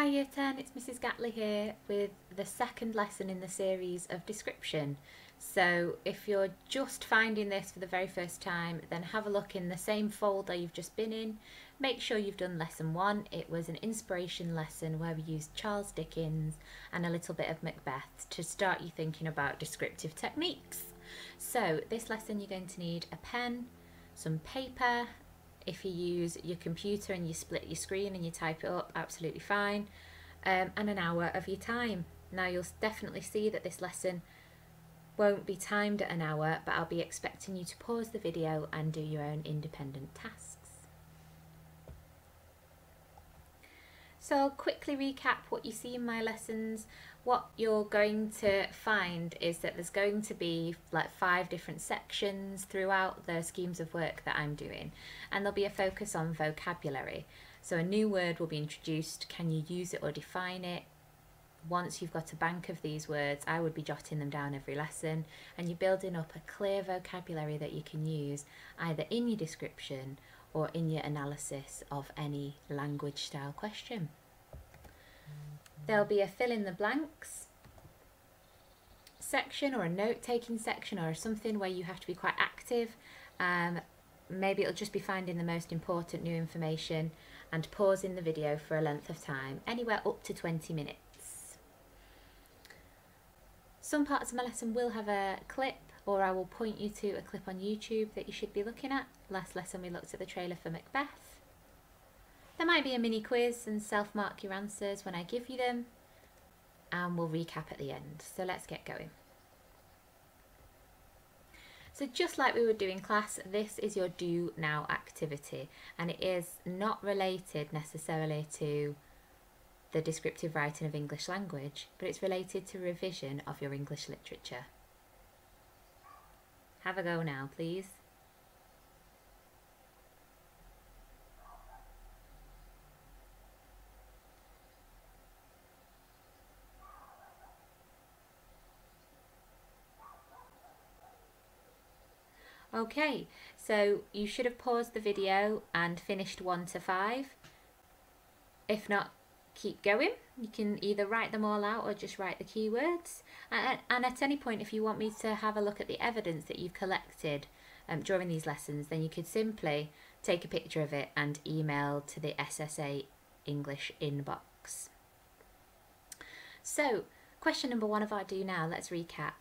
Hi Year 10, it's Mrs. Gatley here with the second lesson in the series of description. So if you're just finding this for the very first time, then have a look in the same folder you've just been in. Make sure you've done lesson 1. It was an inspiration lesson where we used Charles Dickens and a little bit of Macbeth to start you thinking about descriptive techniques. So this lesson you're going to need a pen, some paper. If you use your computer and you split your screen and you type it up, absolutely fine, and an hour of your time. Now you'll definitely see that this lesson won't be timed at an hour, but I'll be expecting you to pause the video and do your own independent tasks. So I'll quickly recap what you see in my lessons. What you're going to find is that there's going to be like 5 different sections throughout the schemes of work that I'm doing, and there'll be a focus on vocabulary. So a new word will be introduced. Can you use it or define it? Once you've got a bank of these words, I would be jotting them down every lesson, and you're building up a clear vocabulary that you can use either in your description or in your analysis of any language style question. There'll be a fill in the blanks section or a note taking section or something where you have to be quite active. Maybe it'll just be finding the most important new information and pausing the video for a length of time, anywhere up to 20 minutes. Some parts of my lesson will have a clip, or I will point you to a clip on YouTube that you should be looking at. Last lesson we looked at the trailer for Macbeth. There might be a mini quiz and self-mark your answers when I give you them, and we'll recap at the end. So let's get going. So just like we would do in class, this is your do now activity, and it is not related necessarily to the descriptive writing of English language, but it's related to revision of your English literature. Have a go now, please. Okay, so you should have paused the video and finished 1 to 5. If not, keep going. You can either write them all out or just write the keywords. And at any point, if you want me to have a look at the evidence that you've collected during these lessons, then you could simply take a picture of it and email to the SSA English inbox. So, question number 1 of our do now, let's recap.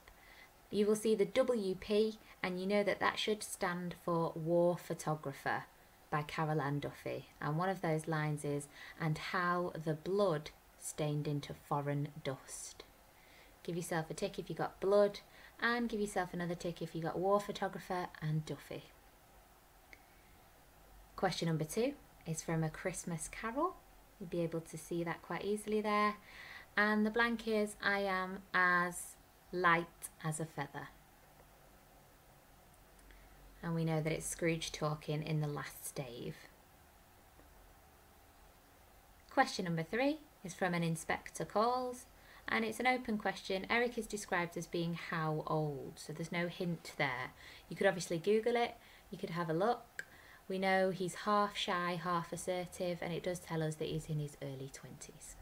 You will see the WP, and you know that that should stand for War Photographer by Carol Ann Duffy. And one of those lines is, and how the blood stained into foreign dust. Give yourself a tick if you got blood, and give yourself another tick if you got War Photographer and Duffy. Question number 2 is from A Christmas Carol. You'll be able to see that quite easily there. And the blank is, I am as light as a feather. And we know that it's Scrooge talking in the last stave. Question number 3 is from An Inspector Calls, and it's an open question. Eric is described as being how old? So there's no hint there. You could obviously Google it, you could have a look. We know he's half shy, half assertive, and it does tell us that he's in his early 20s.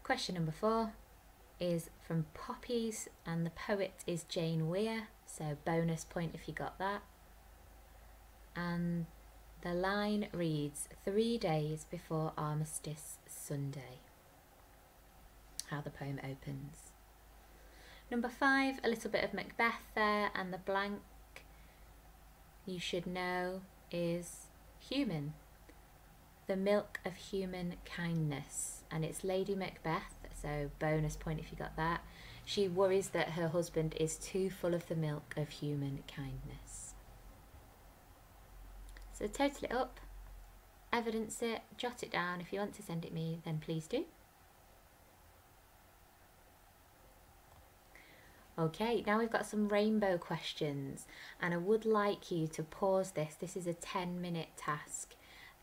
Question number 4 is from Poppies, and the poet is Jane Weir, so bonus point if you got that. And the line reads, 3 days before Armistice Sunday. How the poem opens. Number 5, a little bit of Macbeth there, and the blank you should know is human. The milk of human kindness, and it's Lady Macbeth, so bonus point if you got that. She worries that her husband is too full of the milk of human kindness. So total it up, evidence it, jot it down. If you want to send it me, then please do. Okay, now we've got some rainbow questions, and I would like you to pause this. This is a 10-minute task.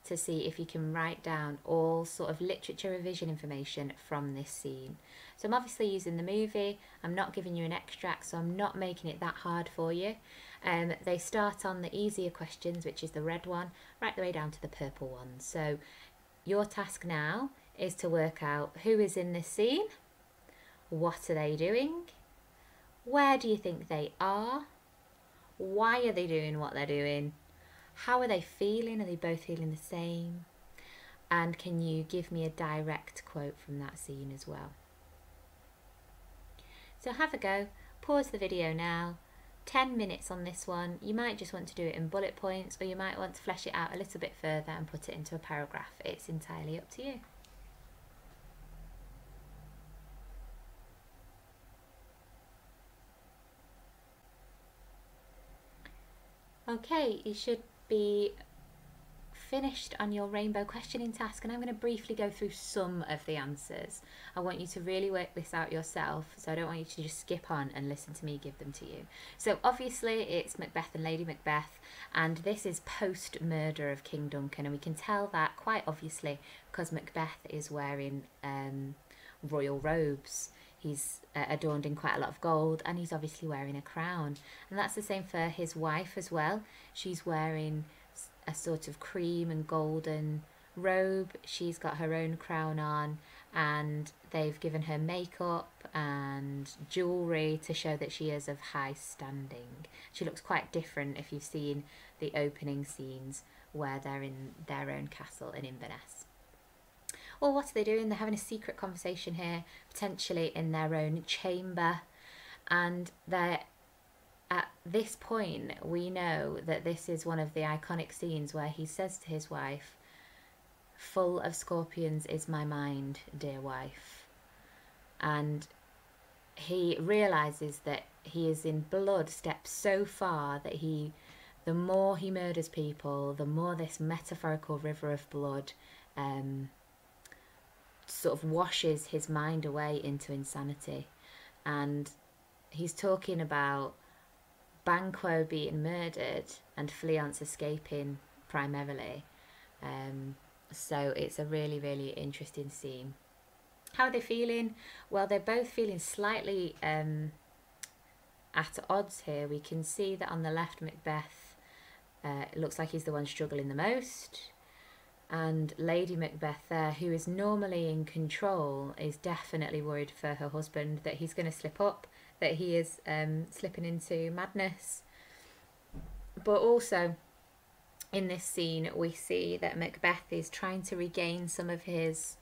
to see if you can write down all sort of literature revision information from this scene. So I'm obviously using the movie, I'm not giving you an extract, so I'm not making it that hard for you. They start on the easier questions, which is the red one, right the way down to the purple one. So your task now is to work out who is in this scene, what are they doing, where do you think they are, why are they doing what they're doing, how are they feeling, are they both feeling the same, and can you give me a direct quote from that scene as well. So have a go, pause the video now, 10 minutes on this one. You might just want to do it in bullet points, or you might want to flesh it out a little bit further and put it into a paragraph. It's entirely up to you. Okay, you should be finished on your rainbow questioning task, and I'm going to briefly go through some of the answers. I want you to really work this out yourself, so I don't want you to just skip on and listen to me give them to you. So obviously it's Macbeth and Lady Macbeth, and this is post-murder of King Duncan, and we can tell that quite obviously because Macbeth is wearing royal robes. He's adorned in quite a lot of gold, and he's obviously wearing a crown. And that's the same for his wife as well. She's wearing a sort of cream and golden robe. She's got her own crown on, and they've given her makeup and jewellery to show that she is of high standing. She looks quite different if you've seen the opening scenes where they're in their own castle in Inverness. Well, what are they doing? They're having a secret conversation here, potentially in their own chamber, and they're at this point we know that this is one of the iconic scenes where he says to his wife, "Full of scorpions is my mind, dear wife," and he realizes that he is in blood steps so far that the more he murders people, the more this metaphorical river of blood sort of washes his mind away into insanity. And he's talking about Banquo being murdered and Fleance escaping primarily. So it's a really, really interesting scene. How are they feeling? Well, they're both feeling slightly at odds here. We can see that on the left, Macbeth, it looks like he's the one struggling the most. And Lady Macbeth there, who is normally in control, is definitely worried for her husband that he's going to slip up, that he is slipping into madness. But also in this scene we see that Macbeth is trying to regain some of his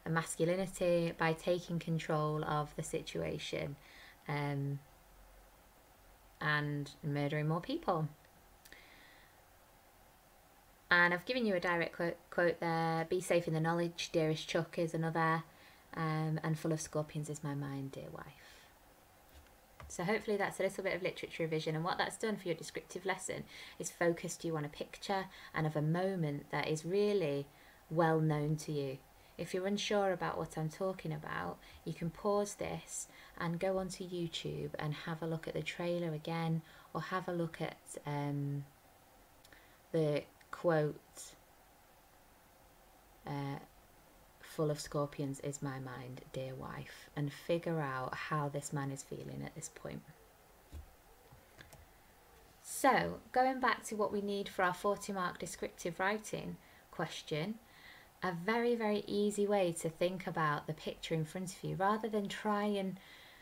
masculinity by taking control of the situation and murdering more people. And I've given you a direct quote there. "Be safe in the knowledge, dearest Chuck," is another. And "full of scorpions is my mind, dear wife." So hopefully that's a little bit of literature revision, and what that's done for your descriptive lesson is focused you on a picture and of a moment that is really well known to you. If you're unsure about what I'm talking about, you can pause this and go onto YouTube and have a look at the trailer again, or have a look at the quote, "Full of scorpions is my mind, dear wife," and figure out how this man is feeling at this point. So going back to what we need for our 40-mark descriptive writing question, a very, very easy way to think about the picture in front of you, rather than try and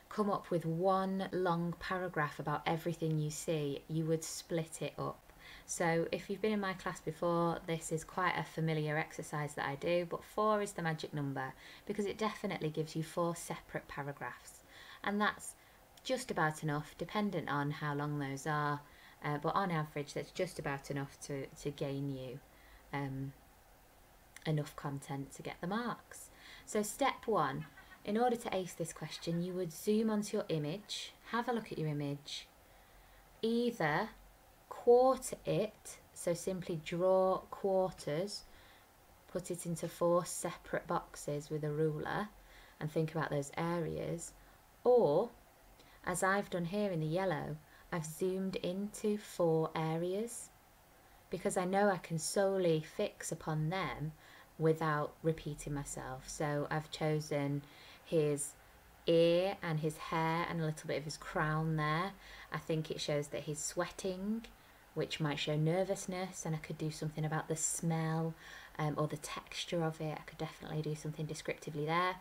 come up with one long paragraph about everything you see, you would split it up. So if you've been in my class before, this is quite a familiar exercise that I do, but 4 is the magic number because it definitely gives you 4 separate paragraphs, and that's just about enough, dependent on how long those are, but on average that's just about enough to gain you enough content to get the marks. So step 1, in order to ace this question, you would zoom onto your image, have a look at your image, either quarter it, so simply draw quarters, put it into 4 separate boxes with a ruler and think about those areas, or as I've done here in the yellow, I've zoomed into 4 areas, because I know I can solely fix upon them without repeating myself. So I've chosen his ear and his hair and a little bit of his crown there. I think it shows that he's sweating, which might show nervousness, and I could do something about the smell or the texture of it. I could definitely do something descriptively there.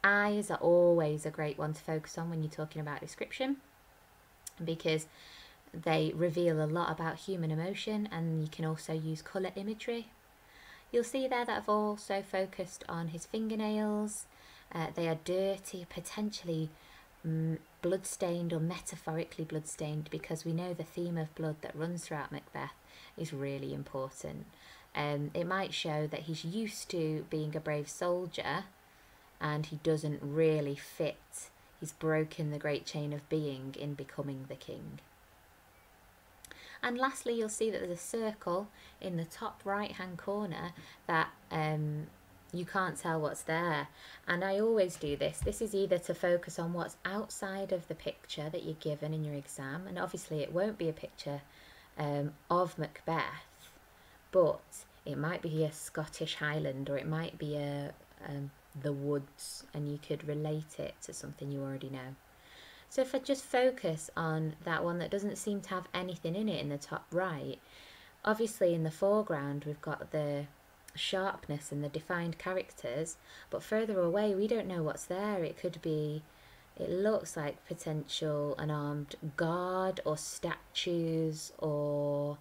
Eyes are always a great one to focus on when you're talking about description, because they reveal a lot about human emotion, and you can also use colour imagery. You'll see there that I've also focused on his fingernails. They are dirty, potentially blood-stained or metaphorically blood-stained, because we know the theme of blood that runs throughout Macbeth is really important. It might show that he's used to being a brave soldier and he doesn't really fit. He's broken the great chain of being in becoming the king. And lastly, you'll see that there's a circle in the top right hand corner that you can't tell what's there. And I always do this. This is either to focus on what's outside of the picture that you're given in your exam, and obviously it won't be a picture of Macbeth, but it might be a Scottish Highland, or it might be the woods, and you could relate it to something you already know. So if I just focus on that one that doesn't seem to have anything in it in the top right, obviously in the foreground we've got the sharpness and the defined characters, but further away we don't know what's there. It could be, it looks like potential an armed guard or statues, or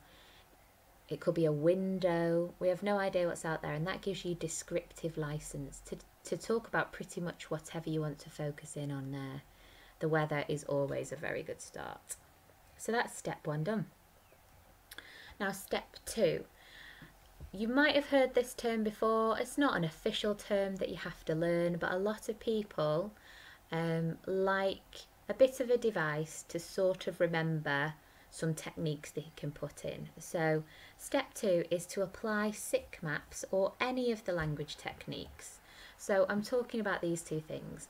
it could be a window. We have no idea what's out there, and that gives you descriptive license to talk about pretty much whatever you want to focus in on there. The weather is always a very good start. So that's step 1 done. Now step 2. You might have heard this term before. It's not an official term that you have to learn, but a lot of people like a bit of a device to sort of remember some techniques that you can put in. So step 2 is to apply SiC Maps or any of the language techniques. So I'm talking about these two things.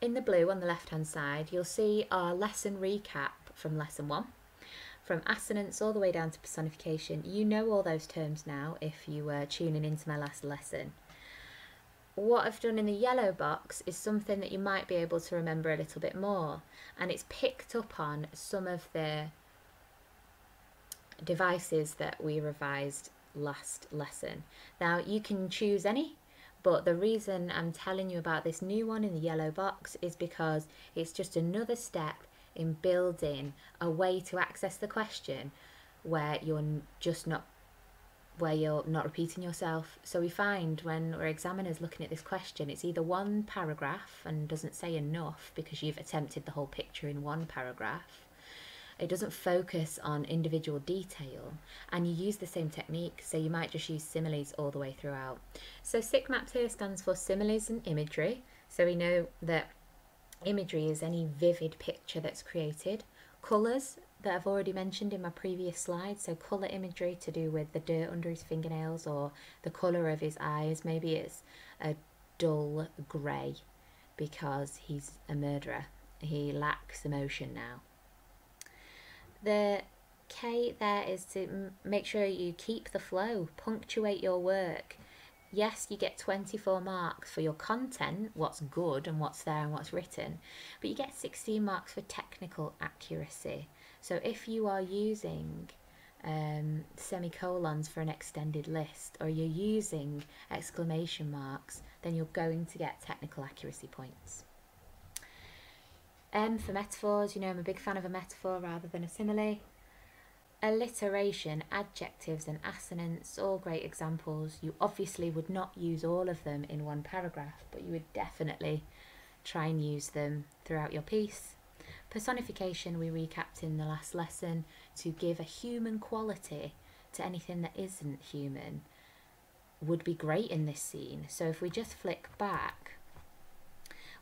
In the blue on the left hand side, you'll see our lesson recap from lesson 1. From assonance all the way down to personification. You know all those terms now if you were tuning into my last lesson. What I've done in the yellow box is something that you might be able to remember a little bit more, and it's picked up on some of the devices that we revised last lesson. Now you can choose any, but the reason I'm telling you about this new one in the yellow box is because it's just another step in building a way to access the question where you're not repeating yourself. So we find when our examiner's looking at this question, it's either one paragraph and doesn't say enough because you've attempted the whole picture in one paragraph. It doesn't focus on individual detail, and you use the same technique, so you might just use similes all the way throughout. So SiC Maps here stands for similes and imagery. So we know that imagery is any vivid picture that's created. Colours that I've already mentioned in my previous slide, so colour imagery to do with the dirt under his fingernails or the colour of his eyes. Maybe it's a dull grey because he's a murderer. He lacks emotion now. The K there is to make sure you keep the flow, punctuate your work. Yes, you get 24 marks for your content, what's good and what's there and what's written, but you get 16 marks for technical accuracy. So if you are using semicolons for an extended list, or you're using exclamation marks, then you're going to get technical accuracy points. M for metaphors. You know I'm a big fan of a metaphor rather than a simile. Alliteration, adjectives and assonance, all great examples. You obviously would not use all of them in one paragraph, but you would definitely try and use them throughout your piece. Personification we recapped in the last lesson to give a human quality to anything that isn't human would be great in this scene. So if we just flick back,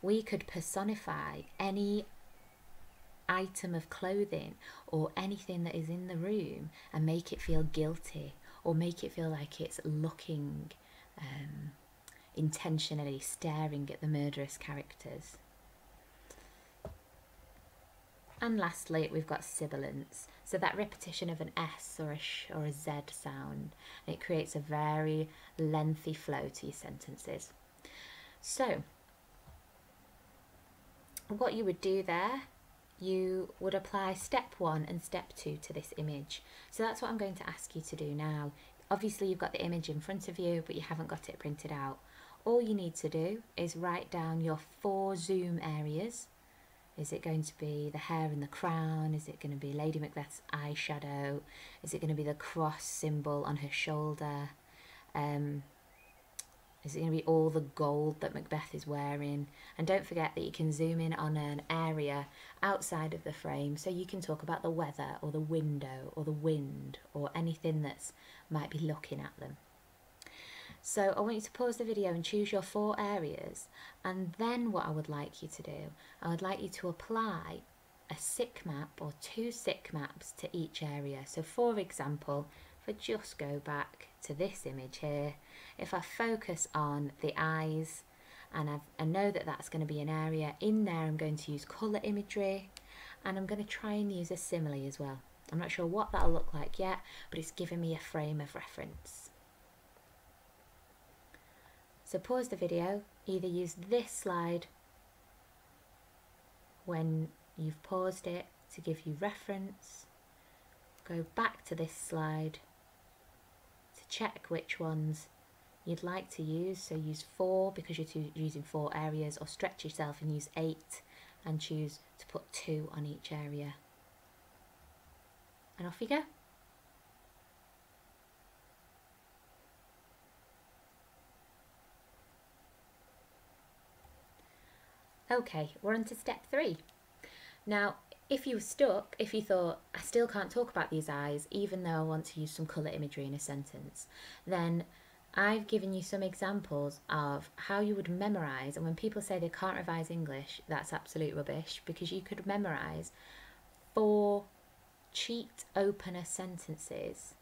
we could personify any item of clothing or anything that is in the room and make it feel guilty, or make it feel like it's looking intentionally staring at the murderous characters. And lastly, we've got sibilance. So that repetition of an S or a sh or a Z sound, it creates a very lengthy flow to your sentences. So what you would do there, you would apply step 1 and step 2 to this image. So that's what I'm going to ask you to do now. Obviously you've got the image in front of you, but you haven't got it printed out. All you need to do is write down your 4 zoom areas. Is it going to be the hair and the crown? Is it going to be Lady Macbeth's eyeshadow? Is it going to be the cross symbol on her shoulder? Is it going to be all the gold that Macbeth is wearing? And don't forget that you can zoom in on an area outside of the frame, so you can talk about the weather or the window or the wind or anything that's might be looking at them. So I want you to pause the video and choose your 4 areas, and then what I would like you to do, I would like you to apply a SiC map or 2 SiC maps to each area. So for example, if I just go back to this image here, if I focus on the eyes and I know that that's going to be an area, in there I'm going to use colour imagery, and I'm going to try and use a simile as well. I'm not sure what that'll look like yet, but it's giving me a frame of reference. So pause the video, either use this slide when you've paused it to give you reference, go back to this slide to check which ones you'd like to use. So use 4 because you're using 4 areas, or stretch yourself and use 8 and choose to put 2 on each area. And off you go. Okay, we're on to step 3. Now, if you were stuck, if you thought, I still can't talk about these eyes, even though I want to use some colour imagery in a sentence, then I've given you some examples of how you would memorise, and when people say they can't revise English, that's absolute rubbish, because you could memorise 4 cheat opener sentences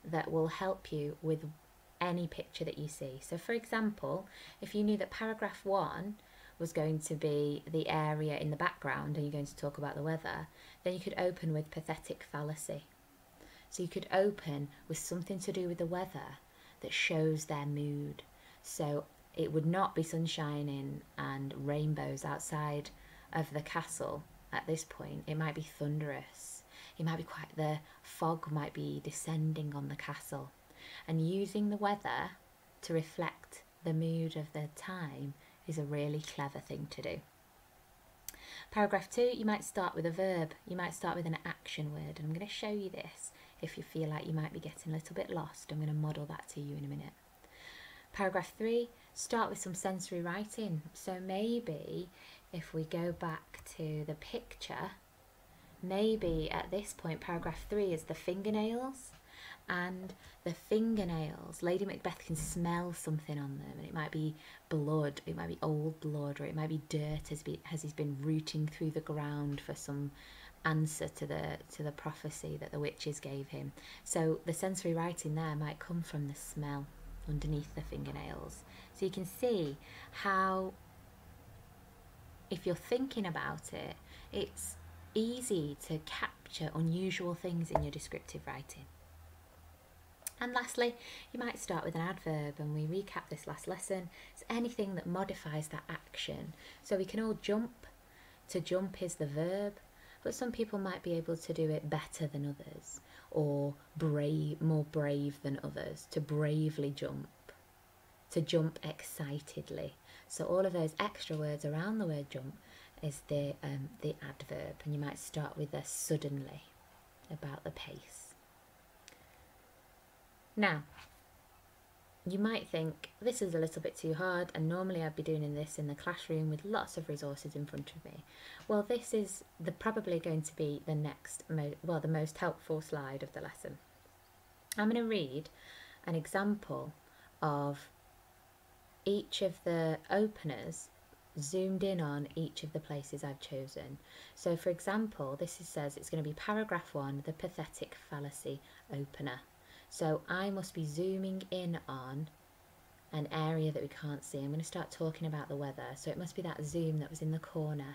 that will help you with any picture that you see. So for example, if you knew that paragraph 1 was going to be the area in the background and you're going to talk about the weather, then you could open with pathetic fallacy. So you could open with something to do with the weather that shows their mood. So it would not be sun shining and rainbows outside of the castle at this point. It might be thunderous. It might be the fog might be descending on the castle. And using the weather to reflect the mood of the time is a really clever thing to do. Paragraph 2, you might start with a verb. You might start with an action word, and I'm going to show you this if you feel like you might be getting a little bit lost. I'm going to model that to you in a minute. Paragraph 3, start with some sensory writing. So maybe if we go back to the picture, maybe at this point paragraph 3 is the fingernails. And the fingernails, Lady Macbeth can smell something on them, and it might be blood, it might be old blood, or it might be dirt as he's been rooting through the ground for some answer to the prophecy that the witches gave him. So the sensory writing there might come from the smell underneath the fingernails. So you can see how, if you're thinking about it, it's easy to capture unusual things in your descriptive writing. And lastly, you might start with an adverb, and we recap this last lesson. It's anything that modifies that action. So we can all jump. To jump is the verb, but some people might be able to do it better than others, or more brave than others. To bravely jump, to jump excitedly. So all of those extra words around the word jump is the adverb, and you might start with a suddenly, about the pace. Now, you might think this is a little bit too hard, and normally I'd be doing this in the classroom with lots of resources in front of me. Well, this is probably going to be the the most helpful slide of the lesson. I'm going to read an example of each of the openers zoomed in on each of the places I've chosen. So for example, this says it's going to be paragraph 1, the pathetic fallacy opener. So I must be zooming in on an area that we can't see. I'm going to start talking about the weather. So it must be that zoom that was in the corner.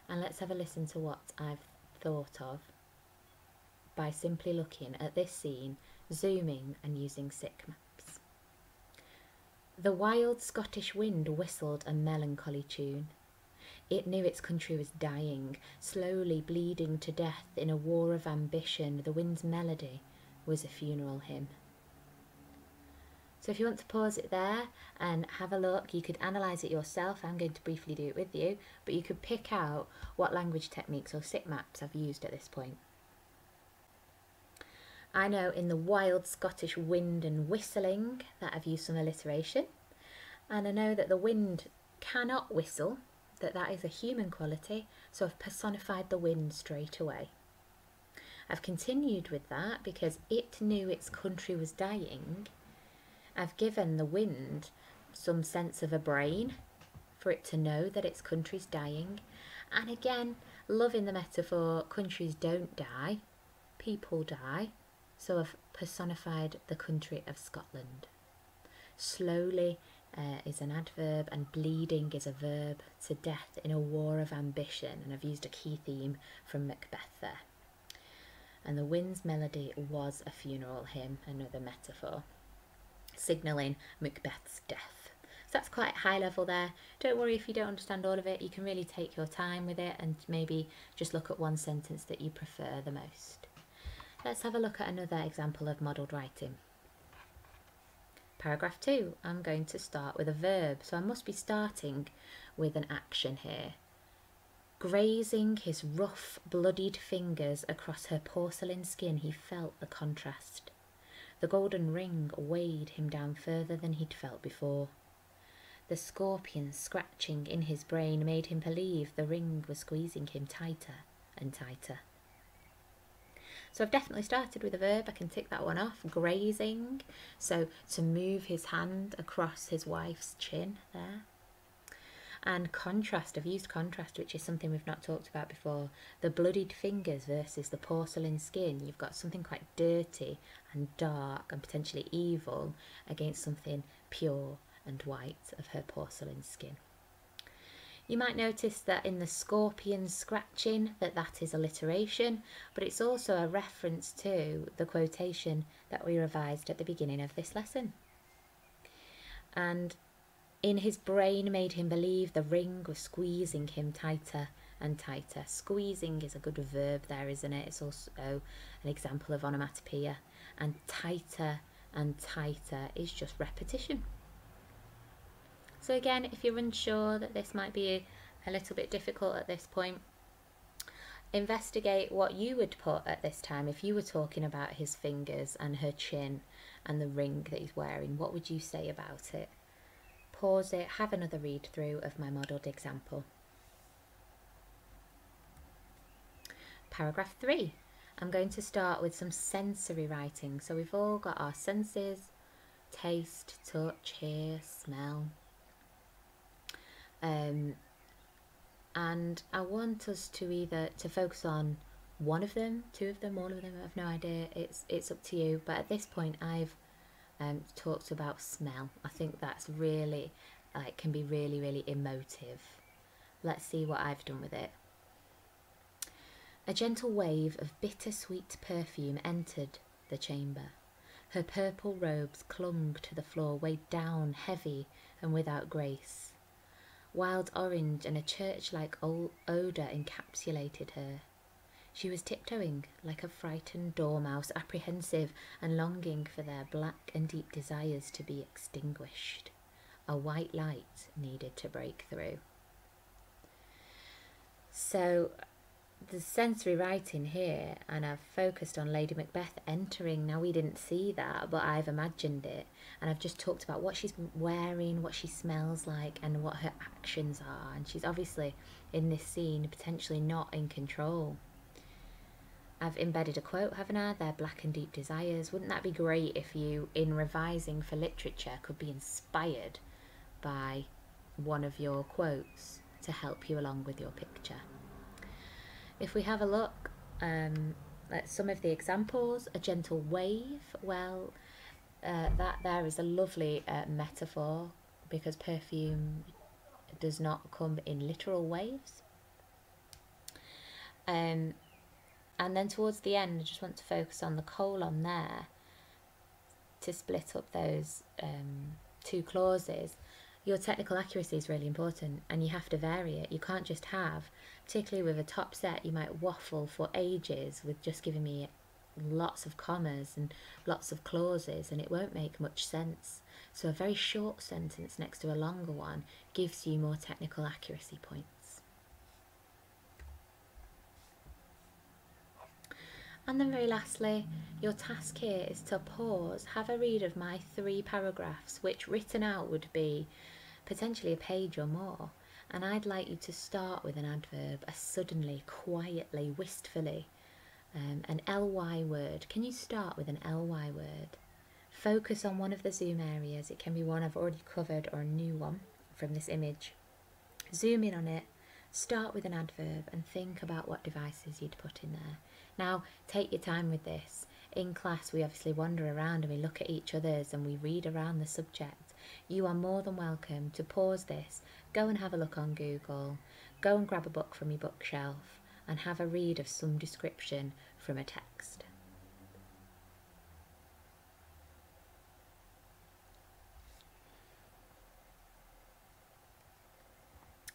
And let's have a listen to what I've thought of by simply looking at this scene, zooming and using SiC Maps. The wild Scottish wind whistled a melancholy tune. It knew its country was dying, slowly bleeding to death in a war of ambition. The wind's melody was a funeral hymn. So if you want to pause it there and have a look, you could analyse it yourself. I'm going to briefly do it with you, but you could pick out what language techniques or SiC Maps I've used at this point. I know in the wild Scottish wind and whistling that I've used some alliteration, and I know that the wind cannot whistle, that is a human quality, so I've personified the wind straight away. I've continued with that because it knew its country was dying. I've given the wind some sense of a brain for it to know that its country's dying. And again, loving the metaphor, countries don't die, people die. So I've personified the country of Scotland. Slowly is an adverb and bleeding is a verb, to death in a war of ambition. And I've used a key theme from Macbeth there. And the wind's melody was a funeral hymn, another metaphor, signalling Macbeth's death. So that's quite high level there. Don't worry if you don't understand all of it. You can really take your time with it and maybe just look at one sentence that you prefer the most. Let's have a look at another example of modelled writing. Paragraph 2, I'm going to start with a verb, so I must be starting with an action here. Grazing his rough, bloodied fingers across her porcelain skin, he felt the contrast. The golden ring weighed him down further than he'd felt before. The scorpion scratching in his brain made him believe the ring was squeezing him tighter and tighter. So I've definitely started with a verb. I can tick that one off. Grazing, so to move his hand across his wife's chin there. And contrast, I've used contrast, which is something we've not talked about before. The bloodied fingers versus the porcelain skin. You've got something quite dirty and dark and potentially evil against something pure and white of her porcelain skin. You might notice that in the scorpion scratching that is alliteration, but it's also a reference to the quotation that we revised at the beginning of this lesson. And in his brain made him believe the ring was squeezing him tighter and tighter. Squeezing is a good verb there, isn't it? It's also an example of onomatopoeia. And tighter is just repetition. So again, if you're unsure that this might be a little bit difficult at this point, investigate what you would put at this time. If you were talking about his fingers and her chin and the ring that he's wearing, what would you say about it? Pause it, have another read through of my modelled example. Paragraph 3. I'm going to start with some sensory writing. So we've all got our senses: taste, touch, hear, smell. And I want us to either to focus on one of them, two of them, all of them. I have no idea. It's up to you. But at this point, I've talked about smell. I think that's really can be really, really emotive. Let's see what I've done with it. A gentle wave of bittersweet perfume entered the chamber. Her purple robes clung to the floor, weighed down, heavy and without grace. Wild orange and a church-like odour encapsulated her. She was tiptoeing like a frightened dormouse, apprehensive and longing for their black and deep desires to be extinguished. A white light needed to break through. So the sensory writing here, and I've focused on Lady Macbeth entering. Now we didn't see that, but I've imagined it, and I've just talked about what she's wearing, what she smells like, and what her actions are. And she's obviously in this scene potentially not in control. I've embedded a quote, haven't I? Their black and deep desires. Wouldn't that be great if you, in revising for literature, could be inspired by one of your quotes to help you along with your picture? If we have a look at some of the examples, a gentle wave, well, that there is a lovely metaphor, because perfume does not come in literal waves. And then towards the end, I just want to focus on the colon there to split up those two clauses. Your technical accuracy is really important, and you have to vary it. You can't just have, particularly with a top set, you might waffle for ages with just giving me lots of commas and lots of clauses, and it won't make much sense. So a very short sentence next to a longer one gives you more technical accuracy points. And then very lastly, your task here is to pause, have a read of my 3 paragraphs, which written out would be potentially a page or more. And I'd like you to start with an adverb, a suddenly, quietly, wistfully, an ly word. Can you start with an ly word? Focus on one of the zoom areas. It can be one I've already covered or a new one from this image. Zoom in on it, start with an adverb and think about what devices you'd put in there. Now, take your time with this. In class, we obviously wander around and we look at each other's and we read around the subject. You are more than welcome to pause this, go and have a look on Google, go and grab a book from your bookshelf and have a read of some description from a text.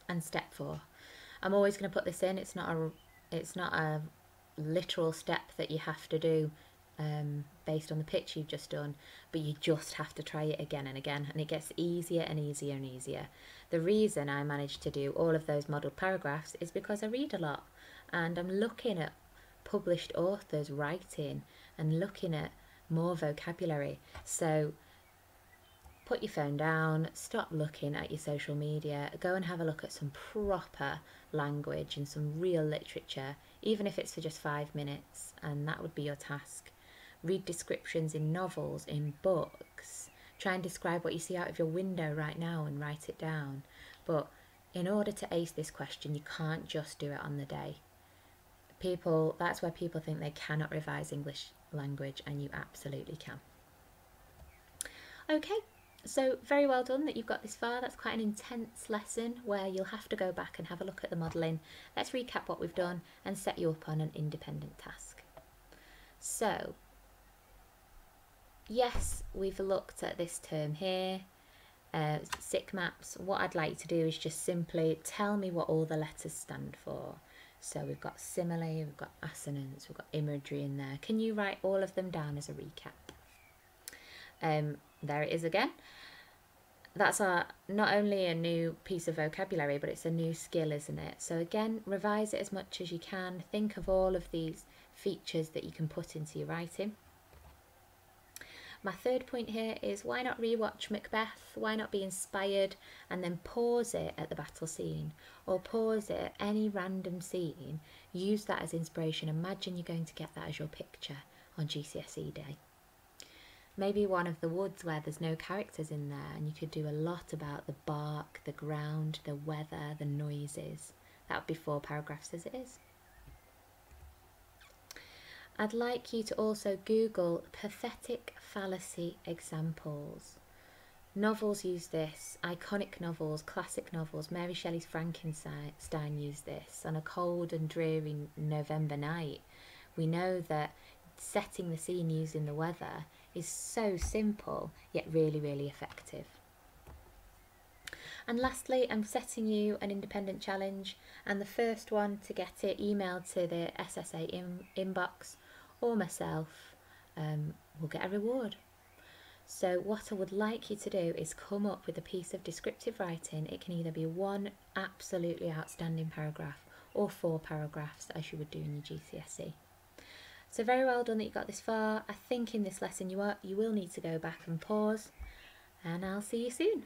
And step 4. I'm always going to put this in. It's not a literal step that you have to do based on the pitch you've just done, but you just have to try it again and again, and it gets easier and easier and easier. The reason I managed to do all of those modelled paragraphs is because I read a lot, and I'm looking at published authors writing and looking at more vocabulary. So put your phone down, stop looking at your social media, go and have a look at some proper language and some real literature, even if it's for just 5 minutes, and that would be your task. Read descriptions in novels, in books, try and describe what you see out of your window right now and write it down. But in order to ace this question, you can't just do it on the day. That's where people think they cannot revise English language, and you absolutely can. Okay. So very well done that you've got this far. That's quite an intense lesson where you'll have to go back and have a look at the modelling. Let's recap what we've done and set you up on an independent task. So, yes, we've looked at this term here, SiC Maps. What I'd like to do is just simply tell me what all the letters stand for. So we've got simile, we've got assonance, we've got imagery in there. Can you write all of them down as a recap? There it is again. That's not only a new piece of vocabulary, but it's a new skill, isn't it? So again, revise it as much as you can. Think of all of these features that you can put into your writing. My third point here is, why not rewatch Macbeth? Why not be inspired and then pause it at the battle scene, or pause it at any random scene, use that as inspiration. Imagine you're going to get that as your picture on GCSE day. Maybe one of the woods where there's no characters in there, and you could do a lot about the bark, the ground, the weather, the noises. That would be 4 paragraphs as it is. I'd like you to also Google pathetic fallacy examples. Novels use this, iconic novels, classic novels. Mary Shelley's Frankenstein used this on a cold and dreary November night. We know that setting the scene using the weather is so simple, yet really, really effective. And lastly, I'm setting you an independent challenge, and the first one to get it emailed to the SSA inbox or myself will get a reward. So what I would like you to do is come up with a piece of descriptive writing. It can either be 1 absolutely outstanding paragraph or 4 paragraphs, as you would do in your GCSE. So very well done that you got this far. I think in this lesson you will need to go back and pause, and I'll see you soon.